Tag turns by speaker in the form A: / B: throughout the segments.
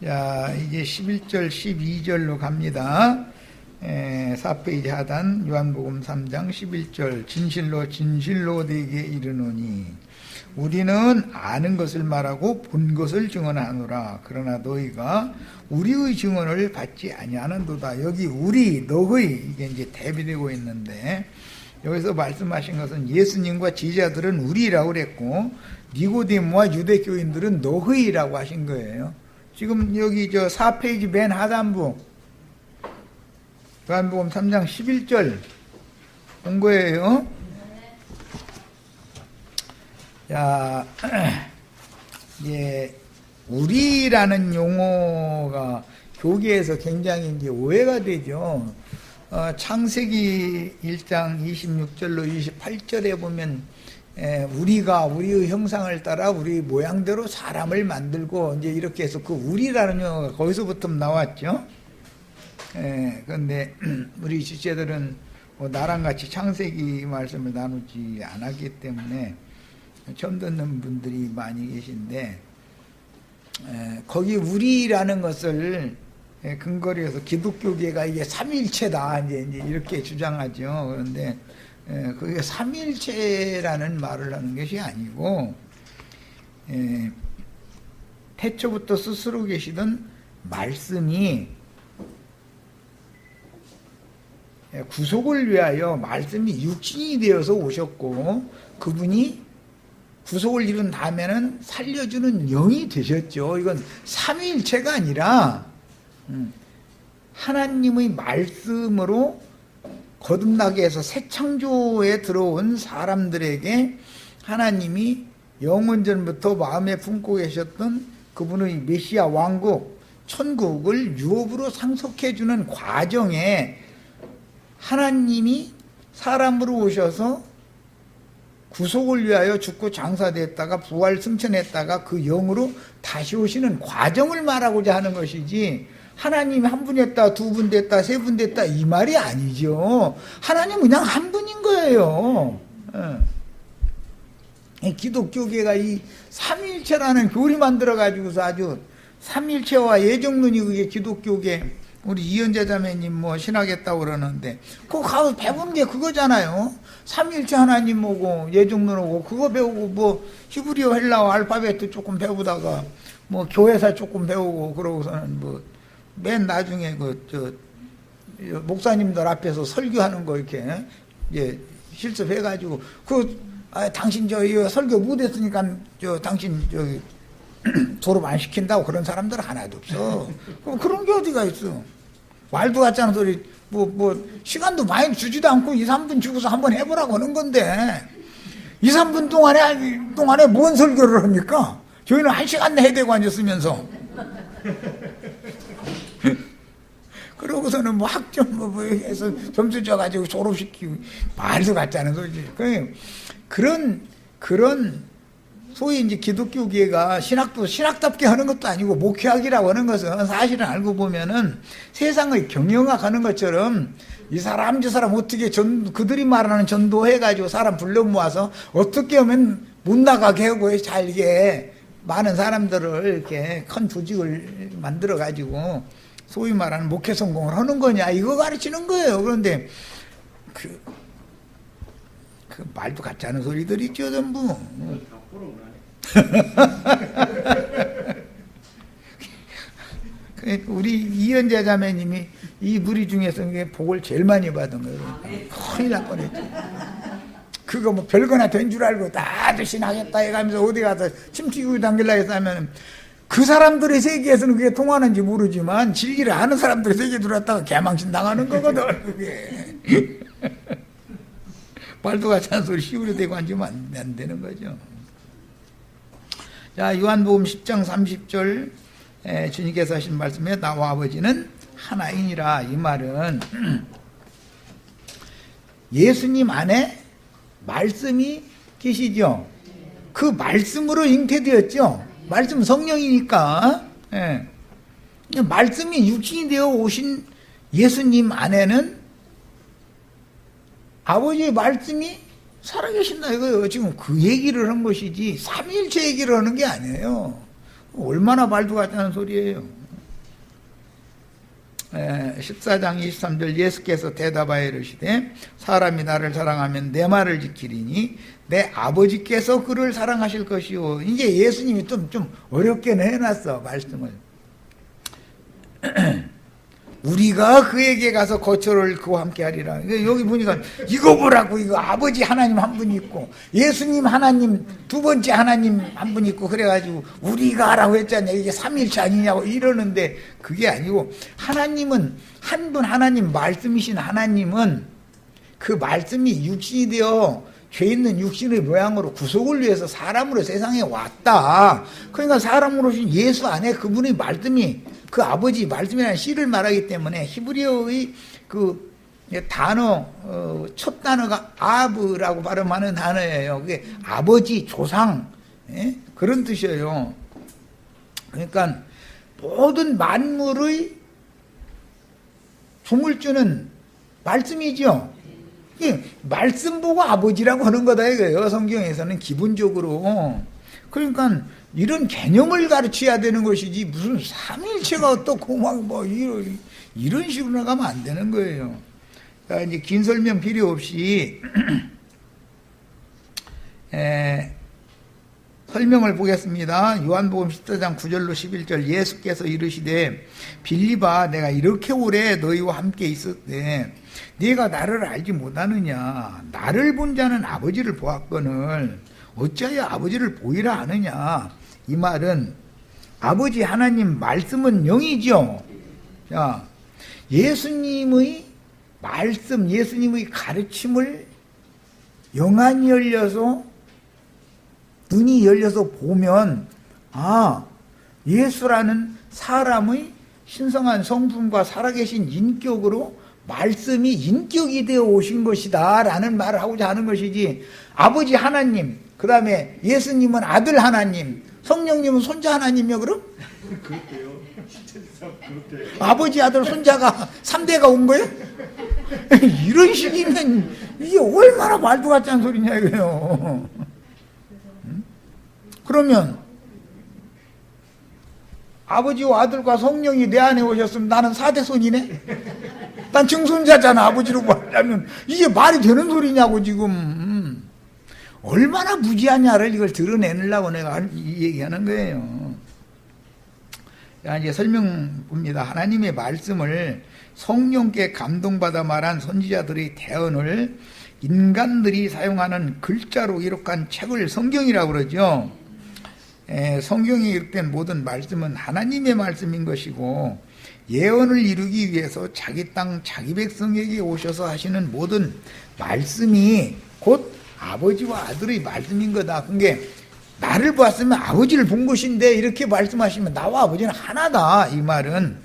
A: 자, 이제 11절, 12절로 갑니다. 4페이지 하단 요한복음 3장 11절. 진실로 진실로 네게 이르노니 우리는 아는 것을 말하고 본 것을 증언하노라. 그러나 너희가 우리의 증언을 받지 아니하는도다. 여기 우리, 너희 이게 이제 대비되고 있는데, 여기서 말씀하신 것은 예수님과 제자들은 우리라고 그랬고 니고데모와 유대교인들은 너희라고 하신 거예요. 지금 여기 저 4페이지 맨 하단부 요한복음 3장 11절 본 거예요. 자, 예, 우리라는 용어가 교계에서 굉장히 이제 오해가 되죠. 창세기 1장 26절로 28절에 보면 우리가 우리의 형상을 따라 우리 모양대로 사람을 만들고 이제 이렇게 해서 그 우리라는 용어가 거기서부터 나왔죠. 그런데 우리 지체들은 뭐 나랑 같이 창세기 말씀을 나누지 않았기 때문에 처음 듣는 분들이 많이 계신데, 거기 우리라는 것을 근거로 해서 기독교계가 이게 삼위일체다 이제 이렇게 주장하죠. 그런데 그게 삼위일체라는 말을 하는 것이 아니고, 태초부터 스스로 계시던 말씀이 구속을 위하여 말씀이 육신이 되어서 오셨고, 그분이 구속을 이룬 다음에는 살려주는 영이 되셨죠. 이건 삼위일체가 아니라 하나님의 말씀으로 거듭나게 해서 새 창조에 들어온 사람들에게 하나님이 영원전부터 마음에 품고 계셨던 그분의 메시아 왕국, 천국을 유업으로 상속해주는 과정에 하나님이 사람으로 오셔서 구속을 위하여 죽고 장사됐다가 부활 승천했다가 그 영으로 다시 오시는 과정을 말하고자 하는 것이지, 하나님이 한 분 됐다, 두 분 됐다, 세 분 됐다 이 말이 아니죠. 하나님은 그냥 한 분인 거예요. 기독교계가 이 삼위일체라는 교리 만들어 가지고서 아주 삼위일체와 예정론이 그게 기독교계, 우리 이현자 자매님 뭐 신학했다고 그러는데 그거 가서 배우는 게 그거잖아요. 삼위일체 하나님 오고 예정론 오고 그거 배우고 뭐 히브리어 헬라어 알파벳도 조금 배우다가 뭐 교회사 조금 배우고 그러고서는 뭐 맨 나중에 목사님들 앞에서 설교하는 거 이렇게 이제 실습해가지고 당신 설교 못했으니까 당신 졸업 안 시킨다고 그런 사람들 하나도 없어. 그런 게 어디가 있어. 말도 같지 않은 소리, 시간도 많이 주지도 않고 2, 3분 주고서 한번 해보라고 하는 건데, 2, 3분 동안에 뭔 설교를 합니까? 저희는 1시간 해야 되고 앉았으면서. 그러고서는 뭐 학점 해서 점수 줘가지고 졸업시키고, 말도 같지 않은 소리지. 그런 소위 이제 기독교계가 신학도 신학답게 하는 것도 아니고 목회학이라고 하는 것은 사실은 알고 보면은 세상의 경영학 하는 것처럼 이 사람 저 사람 어떻게 그들이 말하는 전도해가지고 사람 불러 모아서 어떻게 하면 못 나가게 하고 잘게 많은 사람들을 이렇게 큰 조직을 만들어가지고 소위 말하는 목회 성공을 하는 거냐, 이거 가르치는 거예요. 그런데 그 말도 같지 않은 소리들 있죠, 전부. 우리 이현자 자매님이 이 무리 중에서 복을 제일 많이 받은 거예요. 큰일 날 뻔했죠. 그거 뭐 별거나 된 줄 알고 나도 신하겠다 해가면서 어디 가서 침튀기고 당길라 해서 하면 그 사람들의 세계에서는 그게 통하는지 모르지만 진리를 아는 사람들의 세계에 들어왔다가 개망신 당하는 거거든, 그게. 말도 같지 않은 소리 시우려 대고 앉으면 안 되는 거죠. 자, 요한복음 10장 30절 주님께서 하신 말씀에 나와 아버지는 하나이니라. 이 말은 예수님 안에 말씀이 계시죠. 그 말씀으로 잉태되었죠. 말씀 성령이니까. 말씀이 육신이 되어 오신 예수님 안에는 아버지의 말씀이 살아계신다 이거예요. 지금 그 얘기를 한 것이지 삼위일체 얘기를 하는 게 아니에요. 얼마나 말도 같지 않은 소리예요. 14장 23절 예수께서 대답하여 이르시되 사람이 나를 사랑하면 내 말을 지키리니 내 아버지께서 그를 사랑하실 것이요. 이제 예수님이 좀 어렵게 해놨어 말씀을. 우리가 그에게 가서 거처를 그와 함께 하리라. 여기 보니까 이거 보라고. 이거 아버지 하나님 한 분 있고 예수님 하나님 두 번째 하나님 한 분 있고 그래가지고 우리가 하라고 했잖아요. 이게 삼일체 아니냐고 이러는데 그게 아니고 하나님은 한 분 하나님 말씀이신 하나님은 그 말씀이 육신이 되어 죄 있는 육신의 모양으로 구속을 위해서 사람으로 세상에 왔다. 그러니까 사람으로 오신 예수 안에 그분의 말씀이 그 아버지 말씀이라는 씨를 말하기 때문에 히브리어의 그 단어 첫 단어가 아브라고 발음하는 단어예요. 그게 아버지 조상 그런 뜻이에요. 그러니까 모든 만물의 조물주는 말씀이죠. 말씀 보고 아버지라고 하는 거다 이거예요. 성경에서는 기본적으로. 그러니까 이런 개념을 가르쳐야 되는 것이지 무슨 삼일체가 어떻고 막 뭐 이런 식으로 나가면 안 되는 거예요. 그러니까 이제 긴 설명 필요 없이 설명을 보겠습니다. 요한복음 14장 9절로 11절 예수께서 이르시되 빌립아 내가 이렇게 오래 너희와 함께 있었되 네가 나를 알지 못하느냐. 나를 본 자는 아버지를 보았거늘 어찌하여 아버지를 보이라 하느냐. 이 말은 아버지 하나님 말씀은 영이죠. 자, 예수님의 말씀, 예수님의 가르침을 영안이 열려서 눈이 열려서 보면 예수라는 사람의 신성한 성품과 살아계신 인격으로 말씀이 인격이 되어 오신 것이다 라는 말을 하고자 하는 것이지 아버지 하나님 그 다음에 예수님은 아들 하나님 성령님은 손자 하나님이요 그럼?
B: 그렇대요. 그렇대요.
A: 아버지 아들 손자가 3대가 온 거예요? 이런 식이면 이게 얼마나 말도 같지 않은 소리냐 이거요. 그러면 아버지와 아들과 성령이 내 안에 오셨으면 나는 4대 손이네? 난 증손자잖아. 아버지로 말하면 이게 말이 되는 소리냐고 지금. 얼마나 무지하냐를 이걸 드러내려고 내가 이 얘기하는 거예요. 자, 이제 설명 봅니다. 하나님의 말씀을 성령께 감동받아 말한 선지자들의 대언을 인간들이 사용하는 글자로 기록한 책을 성경이라고 그러죠. 성경에 기록된 모든 말씀은 하나님의 말씀인 것이고 예언을 이루기 위해서 자기 땅 자기 백성에게 오셔서 하시는 모든 말씀이 곧 아버지와 아들의 말씀인 거다. 그게 나를 보았으면 아버지를 본 것인데 이렇게 말씀하시면 나와 아버지는 하나다. 이 말은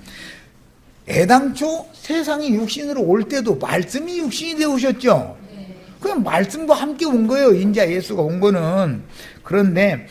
A: 애당초 세상이 육신으로 올 때도 말씀이 육신이 되어 오셨죠. 그냥 말씀과 함께 온 거예요. 인자 예수가 온 거는. 그런데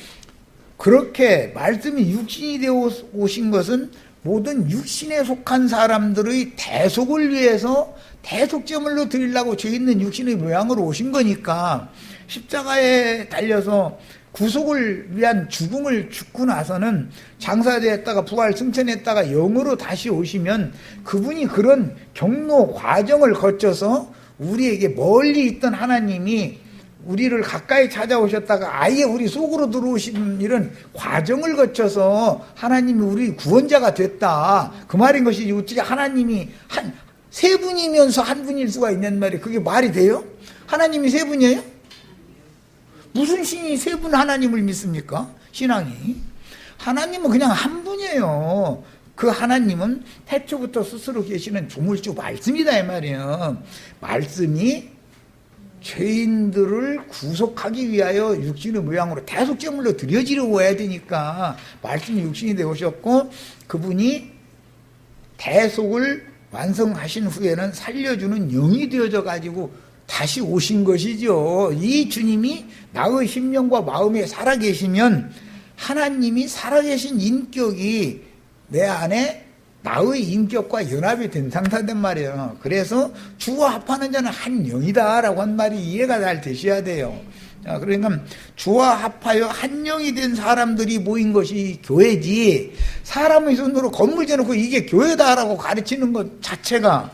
A: 그렇게 말씀이 육신이 되어 오신 것은 모든 육신에 속한 사람들의 대속을 위해서 대속제물로 드리려고 죄 있는 육신의 모양으로 오신 거니까 십자가에 달려서 구속을 위한 죽음을 죽고 나서는 장사되었다가 부활 승천했다가 영으로 다시 오시면 그분이 그런 경로 과정을 거쳐서 우리에게 멀리 있던 하나님이 우리를 가까이 찾아오셨다가 아예 우리 속으로 들어오신 이런 과정을 거쳐서 하나님이 우리 구원자가 됐다. 그 말인 것이지 어떻게 하나님이 세 분이면서 한 분일 수가 있는 말이 그게 말이 돼요? 하나님이 세 분이에요? 무슨 신이 세 분 하나님을 믿습니까? 신앙이. 하나님은 그냥 한 분이에요. 그 하나님은 태초부터 스스로 계시는 조물주 말씀이다 이 말이에요. 말씀이 죄인들을 구속하기 위하여 육신의 모양으로 대속제물로 드려지려고 해야 되니까 말씀이 육신이 되오셨고 그분이 대속을 완성하신 후에는 살려주는 영이 되어져 가지고 다시 오신 것이죠. 이 주님이 나의 심령과 마음에 살아계시면 하나님이 살아계신 인격이 내 안에 나의 인격과 연합이 된 상태란 말이에요. 그래서 주와 합하는 자는 한 영이다 라고 한 말이 이해가 잘 되셔야 돼요. 자, 그러니까 주와 합하여 한 영이 된 사람들이 모인 것이 교회지, 사람의 손으로 건물 지어놓고 이게 교회다라고 가르치는 것 자체가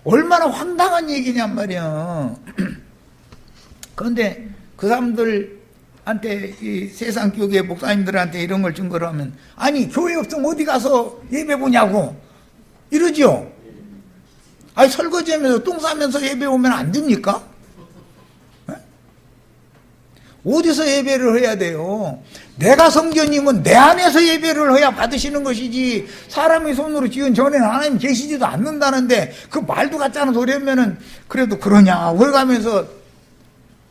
A: 얼마나 황당한 얘기냔 말이야. 그런데 그 사람들한테, 이 세상 교계 목사님들한테 이런 걸 증거를 하면, 아니 교회 없으면 어디 가서 예배 보냐고 이러죠. 아니 설거지하면서 똥 싸면서 예배 오면 안 됩니까? 어디서 예배를 해야 돼요? 내가 성전이면 내 안에서 예배를 해야 받으시는 것이지, 사람의 손으로 지은 전에는 하나님 계시지도 않는다는데 그 말도 같지 않은 소리 하면은 그래도 그러냐 왜 가면서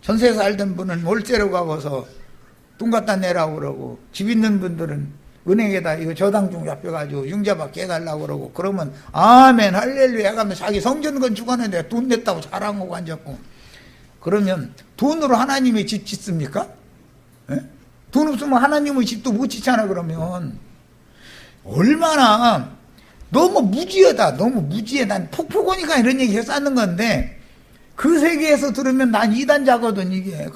A: 전세 살던 분은 월세로 가고서 돈 갖다 내라고 그러고, 집 있는 분들은 은행에다 이거 저당 좀 잡혀가지고 융자받게 해달라고 그러고, 그러면 아멘 할렐루야 가면 자기 성전 건축하는데 돈 냈다고 자랑하고 앉았고, 그러면 돈으로 하나님의 집 짓습니까? 에? 돈 없으면 하나님의 집도 못 짓잖아. 그러면 얼마나 너무 무지하다. 너무 무지해. 난 폭포고니까 이런 얘기 해서 하는 건데, 그 세계에서 들으면 난 이단자거든 이게.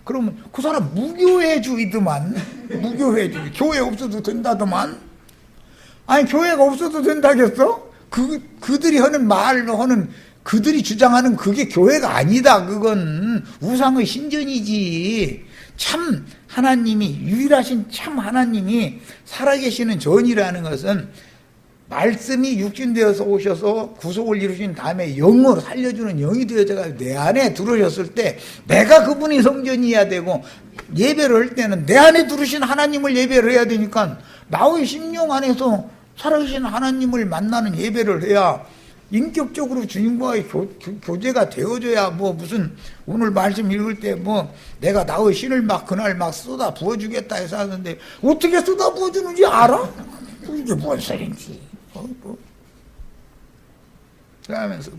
A: 그러면 그 사람 무교회주의더만. 무교회주의. 교회 없어도 된다더만. 아니 교회가 없어도 된다겠어? 그들이 하는 그들이 주장하는 그게 교회가 아니다. 그건 우상의 신전이지. 참 하나님이, 유일하신 참 하나님이 살아계시는 전이라는 것은 말씀이 육신되어서 오셔서 구속을 이루신 다음에 영으로 살려주는 영이 되어서 내 안에 들어오셨을 때 내가 그분이 성전이어야 되고, 예배를 할 때는 내 안에 들으신 하나님을 예배를 해야 되니까 나의 심령 안에서 살아계신 하나님을 만나는 예배를 해야 인격적으로 주님과의 교제가 되어져야, 무슨 오늘 말씀 읽을 때 내가 나의 신을 그날 쏟아 부어주겠다 해서 하는데 어떻게 쏟아 부어주는지 알아? 이게 뭔 소린지. 그러면서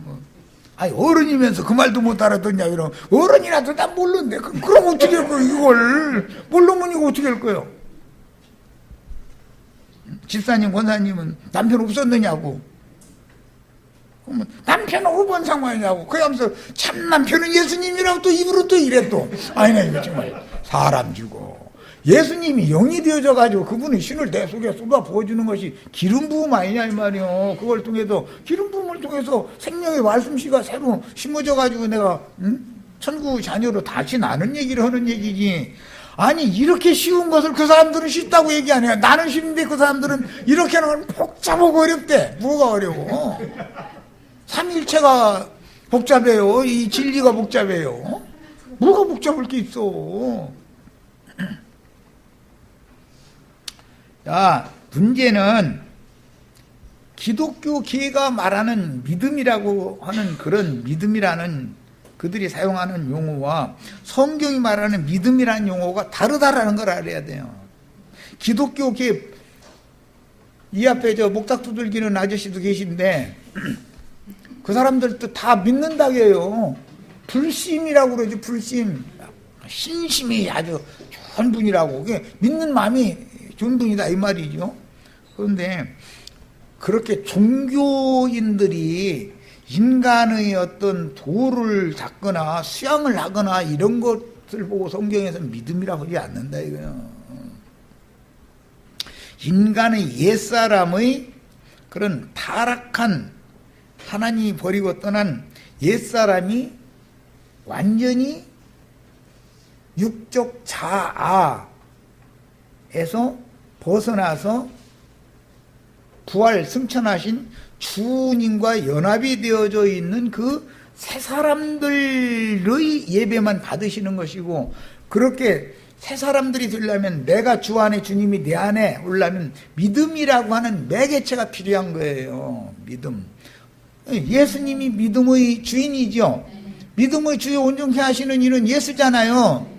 A: 아니 어른이면서 그 말도 못 알아듣냐 이러면, 어른이라도 다 모르는데 그럼 어떻게 할 거야 이걸. 모르면 이거 어떻게 할 거예요? 집사님 권사님은 남편 없었느냐고. 그러면 남편은 5번 상관이냐고. 그러면서 참 남편은 예수님이라고 또 입으로 또 이래 또. 아니 이거 정말 사람 주고, 예수님이 영이 되어져 가지고 그분의 신을 내 속에 쏟아 부어주는 것이 기름 부음 아니냐 이 말이요. 그걸 통해서, 기름 부음을 통해서 생명의 말씀씨가 새로 심어져 가지고 내가 천국 자녀로 다시 나는 얘기를 하는 얘기지. 아니 이렇게 쉬운 것을 그 사람들은 쉽다고 얘기 안 해요. 나는 쉬운데 그 사람들은 이렇게 하는 건 복잡하고 어렵대. 뭐가 어려워? 삼일체가 복잡해요. 이 진리가 복잡해요. 뭐가 복잡할 게 있어? 자, 문제는 기독교계가 말하는 믿음이라고 하는 그런 믿음이라는 그들이 사용하는 용어와 성경이 말하는 믿음이라는 용어가 다르다라는 걸 알아야 돼요. 기독교계, 이 앞에 저 목탁 두들기는 아저씨도 계신데 그 사람들도 다 믿는다고 해요. 불심이라고 그러죠. 불심. 신심이 아주 좋은 분이라고. 그게 믿는 마음이 좋은 분이다 이 말이죠. 그런데 그렇게 종교인들이 인간의 어떤 도를 잡거나 수양을 하거나 이런 것을 보고 성경에서는 믿음이라고 하지 않는다 이거요. 인간의 옛사람의 그런 타락한, 하나님이 버리고 떠난 옛사람이 완전히 육적 자아에서 벗어나서 부활 승천하신 주님과 연합이 되어져 있는 그 새 사람들의 예배만 받으시는 것이고, 그렇게 새 사람들이 되려면 내가 주 안에, 주님이 내 안에 오려면 믿음이라고 하는 매개체가 필요한 거예요. 믿음. 예수님이 믿음의 주인이죠. 믿음의 주요 온전케 하시는 이는 예수잖아요.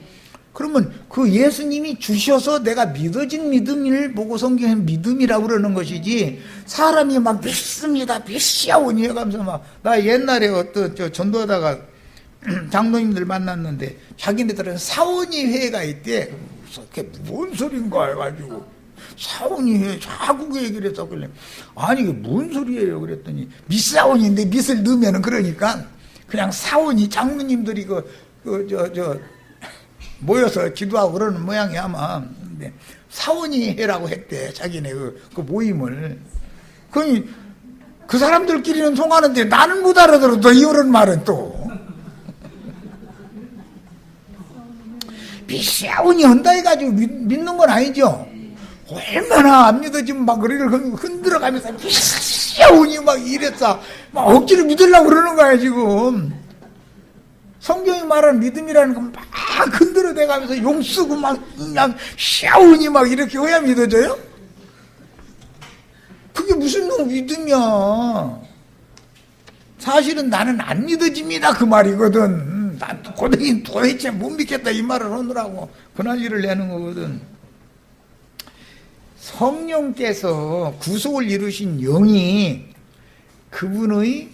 A: 그러면 그 예수님이 주셔서 내가 믿어진 믿음을 보고 성경에 믿음이라고 그러는 것이지, 사람이 막 믿습니다, 믿시오니 해가면서 나 옛날에 어떤 전도하다가 장로님들 만났는데 자기네들은 사원이 회가 있대. 그게 뭔 소린가 해가지고 사원이 회 자꾸 그 얘기를 했었길래, 아니 이게 뭔 소리예요 그랬더니, 밑사원인데 밑을 넣으면은 그러니까 그냥 사원이, 장로님들이 모여서 기도하고 그러는 모양이야 아마. 근데 사원이 해라고 했대 자기네 그 모임을. 그 사람들끼리는 통하는데 나는 못 알아들어. 너 이런 말은 또 미샤운이 한다 해가지고 믿는 건 아니죠. 얼마나 안 믿어지면 막 우리를 흔들어가면서 미샤운이 막 이랬어. 막 억지로 믿으려고 그러는 거야 지금. 성경이 말하는 믿음이라는 건 막 흔들어대가면서 용 쓰고 막 샤운이 막 이렇게 해야 믿어져요? 그게 무슨 놈 믿음이야. 사실은 나는 안 믿어집니다 그 말이거든. 난 도대체 못 믿겠다 이 말을 하느라고 그 난리를 내는 거거든. 성령께서 구속을 이루신 영이 그분의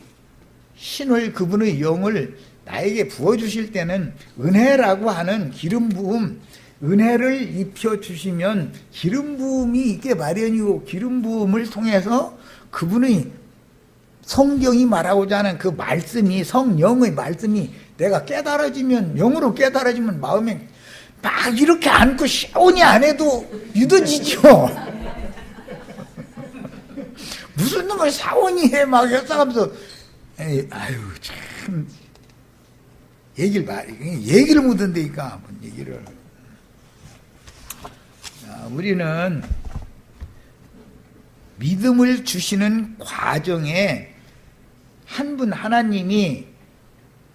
A: 신을, 그분의 영을 나에게 부어주실 때는 은혜라고 하는 기름 부음, 은혜를 입혀주시면 기름 부음이 있게 마련이고, 기름 부음을 통해서 그분의 성경이 말하고자 하는 그 말씀이, 성령의 말씀이 내가 깨달아지면, 영으로 깨달아지면 마음에 막 이렇게 안고 샤오니 안 해도 믿어지죠. 무슨 놈을 샤오니 해 막 했어가면서 아유 참 얘기를 못한다니까. 얘기를. 자, 우리는 믿음을 주시는 과정에 한 분 하나님이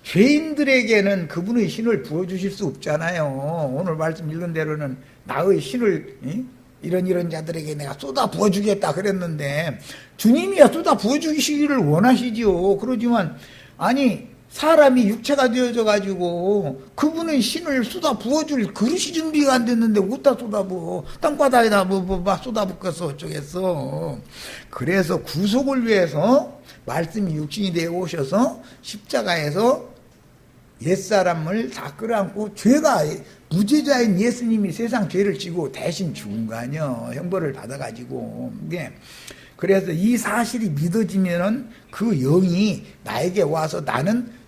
A: 죄인들에게는 그분의 신을 부어주실 수 없잖아요. 오늘 말씀 읽은 대로는 나의 신을 이런 자들에게 내가 쏟아 부어주겠다 그랬는데 주님이야 쏟아 부어주시기를 원하시지요. 그러지만 아니 사람이 육체가 되어져 가지고 그분의 신을 쏟아 부어줄 그릇이 준비가 안 됐는데 어디다 쏟아 부어. 땅바닥에다 막 쏟아 붓겠어 어쩌겠어. 그래서 구속을 위해서 말씀이 육신이 되어 오셔서 십자가에서 옛사람을 다 끌어안고 죄가 무죄자인 예수님이 세상 죄를 지고 대신 죽은 거 아니야. 형벌을 받아가지고. 그래서 이 사실이 믿어지면은 그 영이 나에게 와서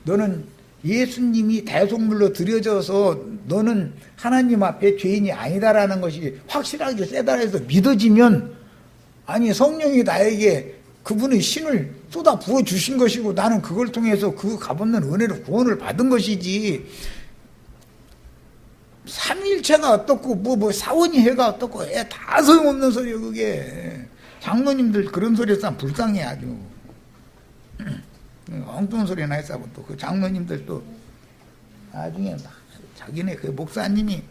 A: 너는 예수님이 대속물로 드려져서 너는 하나님 앞에 죄인이 아니다라는 것이 확실하게 세달아서 믿어지면 아니 성령이 나에게 그분의 신을 쏟아 부어 주신 것이고 나는 그걸 통해서 그 값없는 은혜로 구원을 받은 것이지 삼위일체가 어떻고 뭐 사원이 해가 어떻고 다 소용없는 소리예요. 그게 장로님들 그런 소리 했으면 불쌍해 아주 엉뚱한 소리나 했다고 또 그 장로님들 또 나중에 자기네 그 목사님이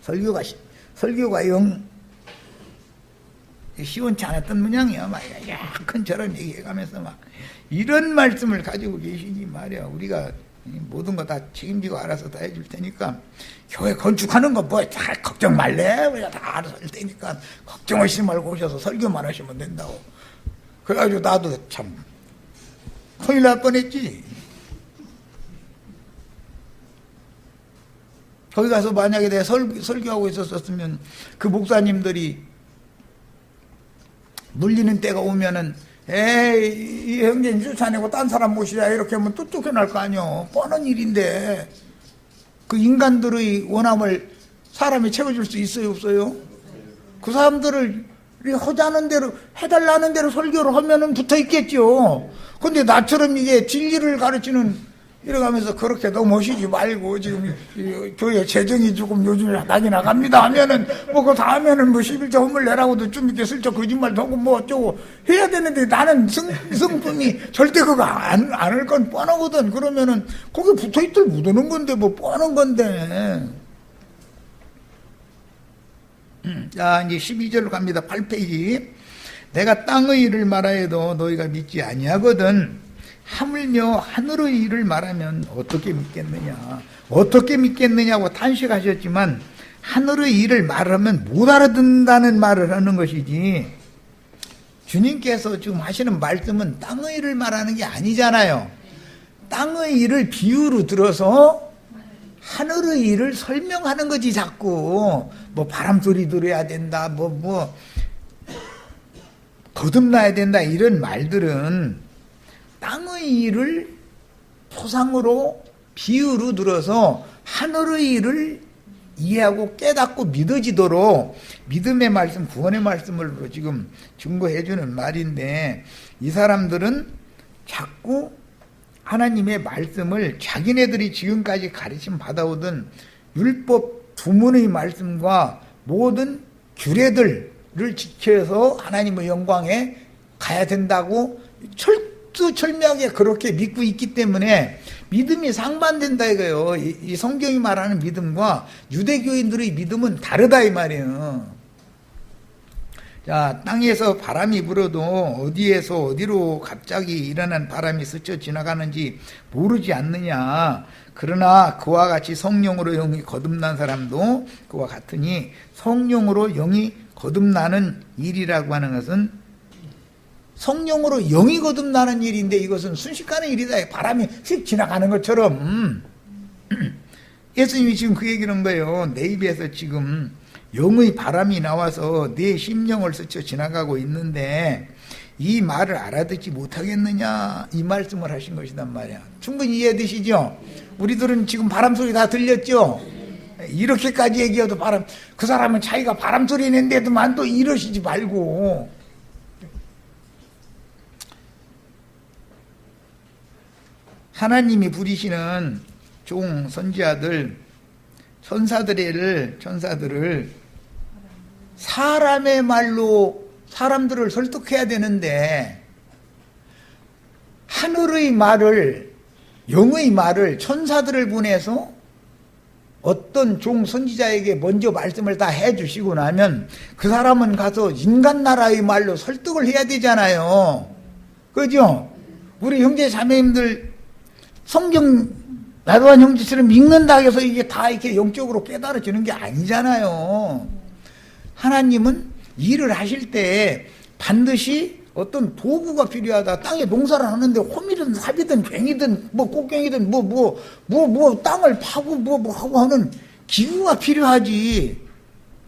A: 설교가 영 시원치 않았던 모양이야. 막 약간처럼 얘기해가면서 막 이런 말씀을 가지고 계시니 말이야. 우리가 모든 거 다 책임지고 알아서 다 해줄 테니까 교회 건축하는 거 뭐 다 걱정 말래. 우리가 다 알아서 할 테니까 걱정하시지 말고 오셔서 설교만 하시면 된다고. 그래가지고 나도 참 큰일 날 뻔했지. 거기 가서 만약에 내가 설교하고 있었으면 그 목사님들이 물리는 때가 오면은 이 형제님 쫓아내고 딴 사람 모시자 이렇게 하면 또 쫓겨날 거 아니요. 뻔한 일인데 그 인간들의 원함을 사람이 채워줄 수 있어요 없어요? 그 사람들을 하자는 대로 해달라는 대로 설교를 하면은 붙어 있겠죠. 근데 나처럼 이게 진리를 가르치는 이래가면서 그렇게 너무 모시지 말고 지금 교회 재정이 조금 요즘에 나기 나갑니다 하면은 뭐 그 다음에는 뭐 11조 헌물 내라고도 좀 이렇게 슬쩍 거짓말도 하고 뭐 어쩌고 해야 되는데 나는 성품이 절대 그거 안 할 건 뻔하거든. 그러면은 거기 붙어있들 묻어놓은 건데 뭐 뻔한 건데. 자 이제 12절로 갑니다. 8페이지. 내가 땅의 일을 말하여도 너희가 믿지 아니하거든. 하물며 하늘의 일을 말하면 어떻게 믿겠느냐. 어떻게 믿겠느냐고 탄식하셨지만 하늘의 일을 말하면 못 알아듣는다는 말을 하는 것이지 주님께서 지금 하시는 말씀은 땅의 일을 말하는 게 아니잖아요. 땅의 일을 비유로 들어서 하늘의 일을 설명하는 거지 자꾸. 뭐 바람소리 들어야 된다 뭐 거듭나야 된다 이런 말들은 땅의 일을 표상으로 비유로 들어서 하늘의 일을 이해하고 깨닫고 믿어지도록 믿음의 말씀, 구원의 말씀을 지금 증거해 주는 말인데, 이 사람들은 자꾸 하나님의 말씀을 자기네들이 지금까지 가르침 받아오던 율법 두문의 말씀과 모든 규례들을 지켜서 하나님의 영광에 가야 된다고 철두철미하게 그렇게 믿고 있기 때문에 믿음이 상반된다 이거예요. 이 성경이 말하는 믿음과 유대교인들의 믿음은 다르다 이 말이에요. 자, 땅에서 바람이 불어도 어디에서 어디로 갑자기 일어난 바람이 스쳐 지나가는지 모르지 않느냐. 그러나 그와 같이 성령으로 영이 거듭난 사람도 그와 같으니, 성령으로 영이 거듭나는 일이라고 하는 것은 성령으로 영이 거듭나는 일인데, 이것은 순식간의 일이다. 바람이 휙 지나가는 것처럼. 예수님이 지금 그 얘기를 한 거예요. 내 입에서 지금 영의 바람이 나와서 내 심령을 스쳐 지나가고 있는데 이 말을 알아듣지 못하겠느냐, 이 말씀을 하신 것이단 말이야. 충분히 이해되시죠? 우리들은 지금 바람 소리 다 들렸죠? 이렇게까지 얘기해도 그 사람은 자기가 바람 소리 낸데도만 또 이러시지 말고. 하나님이 부리시는 종 선지자들, 천사들을 사람의 말로 사람들을 설득해야 되는데, 하늘의 말을, 영의 말을 천사들을 보내서 어떤 종 선지자에게 먼저 말씀을 다 해주시고 나면 그 사람은 가서 인간 나라의 말로 설득을 해야 되잖아요. 그죠? 우리 형제 자매님들 성경 나도한 형제처럼 읽는다 해서 이게 다 이렇게 영적으로 깨달아지는 게 아니잖아요. 하나님은 일을 하실 때 반드시 어떤 도구가 필요하다. 땅에 농사를 하는데 호미든 삽이든 괭이든 꽃괭이든 땅을 파고 하고 하는 기구가 필요하지.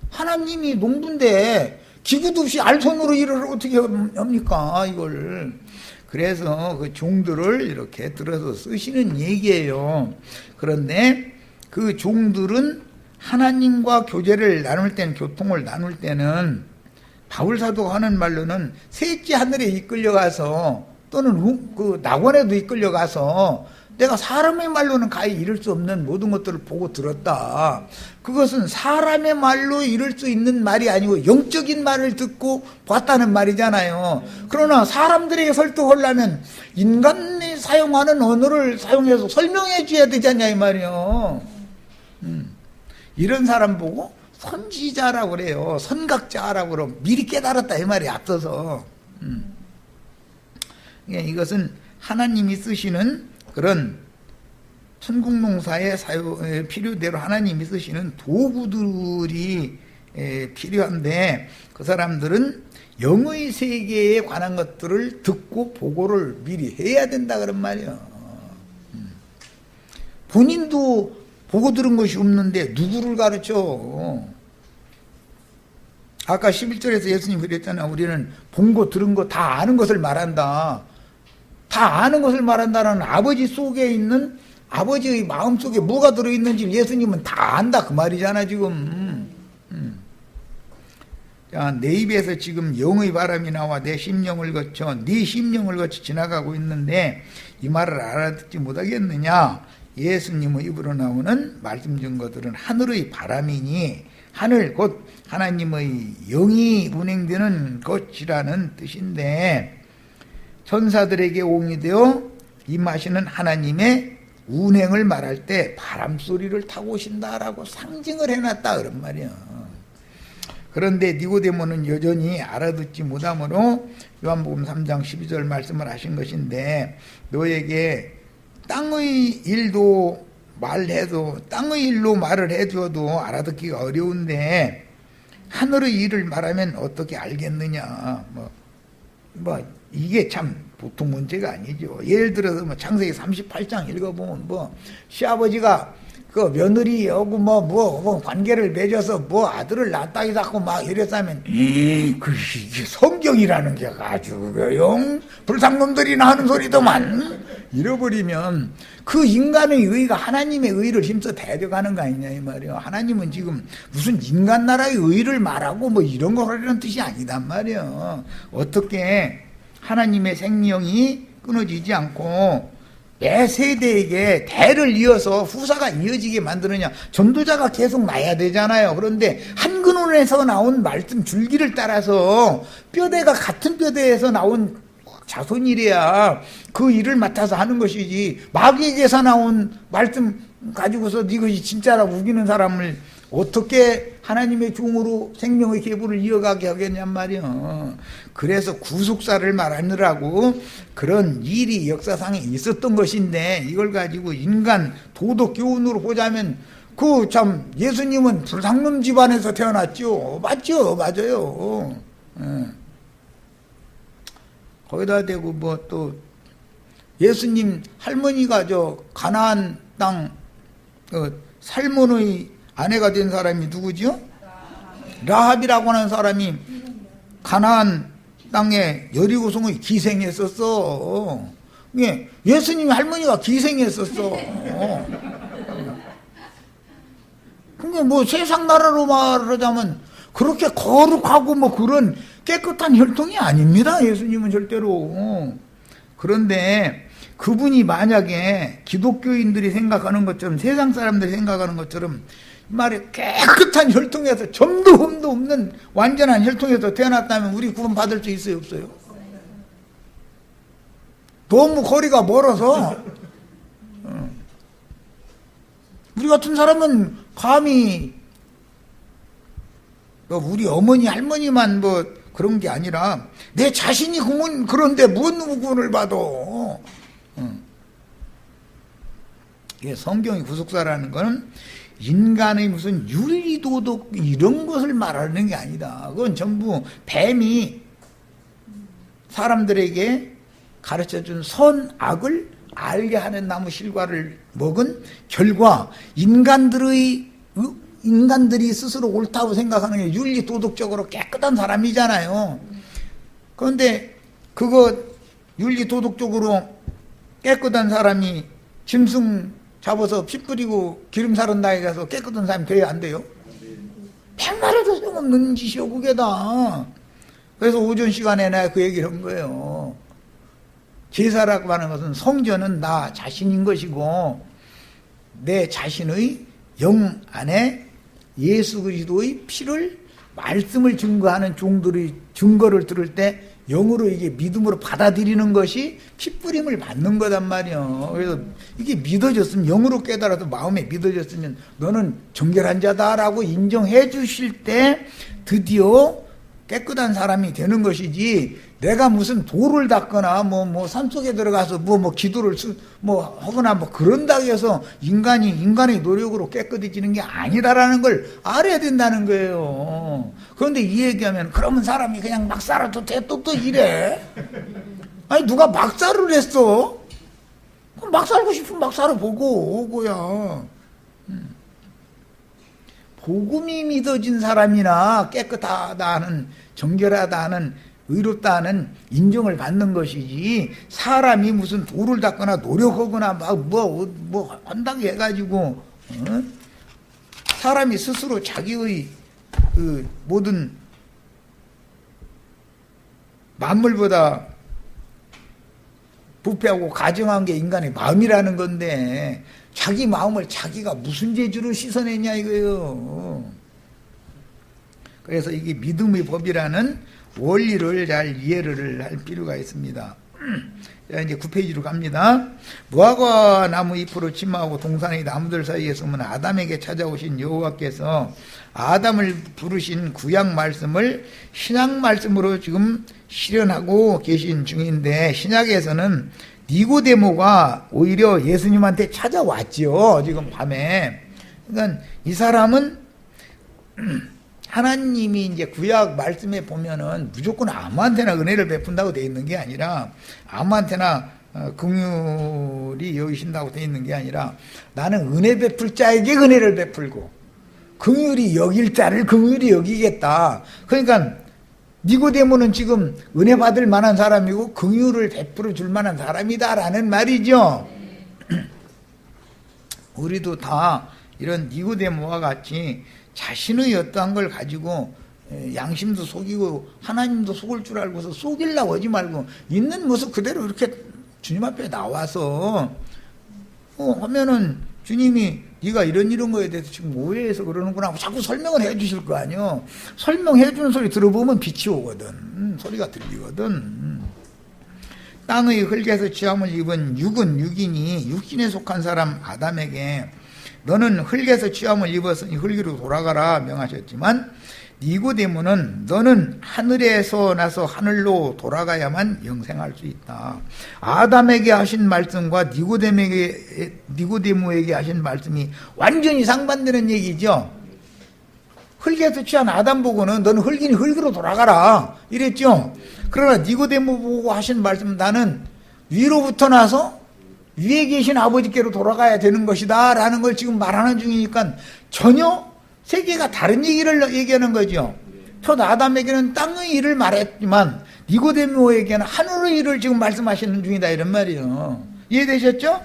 A: 하나님이 농부인데 기구도 없이 알손으로 일을 어떻게 합니까, 이걸. 그래서 그 종들을 이렇게 들어서 쓰시는 얘기예요. 그런데 그 종들은 하나님과 교제를 나눌 때는, 교통을 나눌 때는, 바울사도가 하는 말로는 셋째 하늘에 이끌려가서 또는 그 낙원에도 이끌려가서 내가 사람의 말로는 가히 이룰 수 없는 모든 것들을 보고 들었다. 그것은 사람의 말로 이룰 수 있는 말이 아니고 영적인 말을 듣고 봤다는 말이잖아요. 그러나 사람들에게 설득하려면 인간이 사용하는 언어를 사용해서 설명해 줘야 되잖냐 이 말이에요. 이런 사람 보고 선지자라고 그래요. 선각자라고 그러고 미리 깨달았다 이 말이 앞서서. 이것은 하나님이 쓰시는 그런 천국농사의 필요대로 하나님이 쓰시는 도구들이 필요한데, 그 사람들은 영의 세계에 관한 것들을 듣고 보고를 미리 해야 된다 그런 말이에요. 본인도 보고 들은 것이 없는데 누구를 가르쳐? 아까 11절에서 예수님이 그랬잖아. 우리는 본 거 들은 거 다 아는 것을 말한다. 다 아는 것을 말한다는 아버지 속에 있는, 아버지의 마음속에 뭐가 들어있는지 예수님은 다 안다 그 말이잖아 지금. 자, 내 입에서 지금 영의 바람이 나와 내 심령을 거쳐, 네 심령을 거쳐 지나가고 있는데 이 말을 알아듣지 못하겠느냐. 예수님의 입으로 나오는 말씀 증거들은 하늘의 바람이니, 하늘 곧 하나님의 영이 운행되는 것이라는 뜻인데, 천사들에게 옹이 되어 임하시는 하나님의 운행을 말할 때 바람소리를 타고 오신다라고 상징을 해놨다 그런 말이야. 그런데 니고데모는 여전히 알아듣지 못하므로 요한복음 3장 12절 말씀을 하신 것인데, 너에게 땅의 일도 말해도, 땅의 일로 말을 해줘도 알아듣기가 어려운데 하늘의 일을 말하면 어떻게 알겠느냐. 이게 참 보통 문제가 아니죠. 예를 들어서 창세기 38장 읽어보면 시아버지가 그 며느리하고 뭐 관계를 맺어서 뭐 아들을 낳았다 자꾸 막 이랬다면 이게 성경이라는 게 아주 영 불상놈들이나 하는 소리더만 잃어버리면 그 인간의 의가 하나님의 의를 힘써 대적하는 거 아니냐 이 말이에요. 하나님은 지금 무슨 인간 나라의 의를 말하고 뭐 이런 거 하려는 뜻이 아니단 말이에요. 어떻게 하나님의 생명이 끊어지지 않고 매 세대에게 대를 이어서 후사가 이어지게 만드느냐. 전도자가 계속 나야 되잖아요. 그런데 한 근원에서 나온 말씀 줄기를 따라서 뼈대가 같은 뼈대에서 나온 자손이래야 그 일을 맡아서 하는 것이지, 마귀에게서 나온 말씀 가지고서 이것이 진짜라고 우기는 사람을 어떻게 하나님의 종으로 생명의 계보를 이어가게 하겠냔 말이요. 그래서 구속사를 말하느라고 그런 일이 역사상에 있었던 것인데, 이걸 가지고 인간 도덕 교훈으로 보자면 그 참 예수님은 불상놈 집안에서 태어났죠. 맞죠? 맞아요. 거기다 대고 뭐 또 예수님 할머니가 저 가나안 땅 살몬의 아내가 된 사람이 누구죠? 라합이라고 하는 사람이 가나안 땅에 여리고성의 기생했었어. 예수님 할머니가 기생했었어. 그게 뭐 세상 나라로 말하자면 그렇게 거룩하고 뭐 그런 깨끗한 혈통이 아닙니다. 예수님은 절대로. 그런데 그분이 만약에 기독교인들이 생각하는 것처럼, 세상 사람들이 생각하는 것처럼 말에 깨끗한 혈통에서 점도 흠도 없는 완전한 혈통에서 태어났다면 우리 구원 받을 수 있어요, 없어요? 너무 거리가 멀어서 우리 같은 사람은 감히 우리 어머니 할머니만 뭐 그런 게 아니라 내 자신이 그런데 뭔 구원을 받아. 이게 성경의 구속사라는 거는 인간의 무슨 윤리도덕 이런 것을 말하는 게 아니다. 그건 전부 뱀이 사람들에게 가르쳐준 선악을 알게 하는 나무 실과를 먹은 결과 인간들이 스스로 옳다고 생각하는 게 윤리도덕적으로 깨끗한 사람이잖아요. 그런데 그거 윤리도덕적으로 깨끗한 사람이 짐승 잡아서 피 뿌리고 기름 사른 나에 가서 깨끗한 사람이 돼야 안 돼요? 백날에도 소용없는 짓이요 그게 다. 그래서 오전 시간에 내가 그 얘기를 한 거예요. 제사라고 하는 것은 성전은 나 자신인 것이고 내 자신의 영 안에 예수 그리스도의 피를 말씀을 증거하는 종들의 증거를 들을 때 영으로 이게 믿음으로 받아들이는 것이 피뿌림을 받는 거단 말이에요. 그래서 이게 믿어졌으면, 영으로 깨달아서 마음에 믿어졌으면 너는 정결한 자다라고 인정해 주실 때 드디어 깨끗한 사람이 되는 것이지, 내가 무슨 돌을 닦거나 뭐 산속에 들어가서 뭐 기도를 하거나 뭐 그런다고 해서 인간의 노력으로 깨끗해지는 게 아니다라는 걸 알아야 된다는 거예요. 그런데 이 얘기하면 그러면 사람이 그냥 막 살아도 돼 또 이래. 아니 누가 막 살을 했어? 그럼 막 살고 싶으면 막 살아보고 오고야. 복음이 믿어진 사람이나 깨끗하다 하는, 정결하다 하는, 의롭다 하는 인정을 받는 것이지, 사람이 무슨 돌을 닦거나 노력하거나 막 뭐 한다고 해가지고 사람이 스스로 자기의 그 모든 만물보다 부패하고 가증한 게 인간의 마음이라는 건데 자기 마음을 자기가 무슨 재주로 씻어내냐 이거예요. 그래서 이게 믿음의 법이라는 원리를 잘 이해를 할 필요가 있습니다. 자, 이제 9페이지로 갑니다. 무화과 나무 잎으로 침하고 동산의 나무들 사이에 숨은 아담에게 찾아오신 여호와께서 아담을 부르신 구약 말씀을 신약 말씀으로 지금 실현하고 계신 중인데, 신약에서는 니고데모가 오히려 예수님한테 찾아왔죠. 지금 밤에. 그러니까 이 사람은 하나님이 이제 구약 말씀에 보면은 무조건 아무한테나 은혜를 베푼다고 되어 있는 게 아니라 아무한테나 긍휼이 여기신다고 되어 있는 게 아니라 나는 은혜 베풀 자에게 은혜를 베풀고 긍휼이 여길 자를 긍휼히 여기겠다. 그러니까 니고데모는 지금 은혜 받을 만한 사람이고 긍휼을 베풀어 줄 만한 사람이다라는 말이죠. 우리도 다 이런 니고데모와 같이 자신의 어떠한 걸 가지고 양심도 속이고 하나님도 속을 줄 알고서 속이려고 하지 말고 있는 모습 그대로 이렇게 주님 앞에 나와서 하면은 주님이 네가 이런 거에 대해서 지금 오해해서 그러는구나 하고 자꾸 설명을 해 주실 거 아니에요. 설명해 주는 소리 들어보면 빛이 오거든. 소리가 들리거든. 땅의 흙에서 취함을 입은 육은 육인이 육신에 속한 사람 아담에게 너는 흙에서 취함을 입었으니 흙으로 돌아가라 명하셨지만 니고데모는 너는 하늘에서 나서 하늘로 돌아가야만 영생할 수 있다. 아담에게 하신 말씀과 니고데모에게 하신 말씀이 완전히 상반되는 얘기죠. 흙에서 취한 아담 보고는 너는 흙이니 흙으로 돌아가라 이랬죠. 그러나 니고데모 보고 하신 말씀은 나는 위로부터 나서 위에 계신 아버지께로 돌아가야 되는 것이다 라는 걸 지금 말하는 중이니까 전혀 세계가 다른 얘기를 얘기하는 거죠. 첫 아담에게는 땅의 일을 말했지만 니고데모에게는 하늘의 일을 지금 말씀하시는 중이다 이런 말이에요. 이해되셨죠?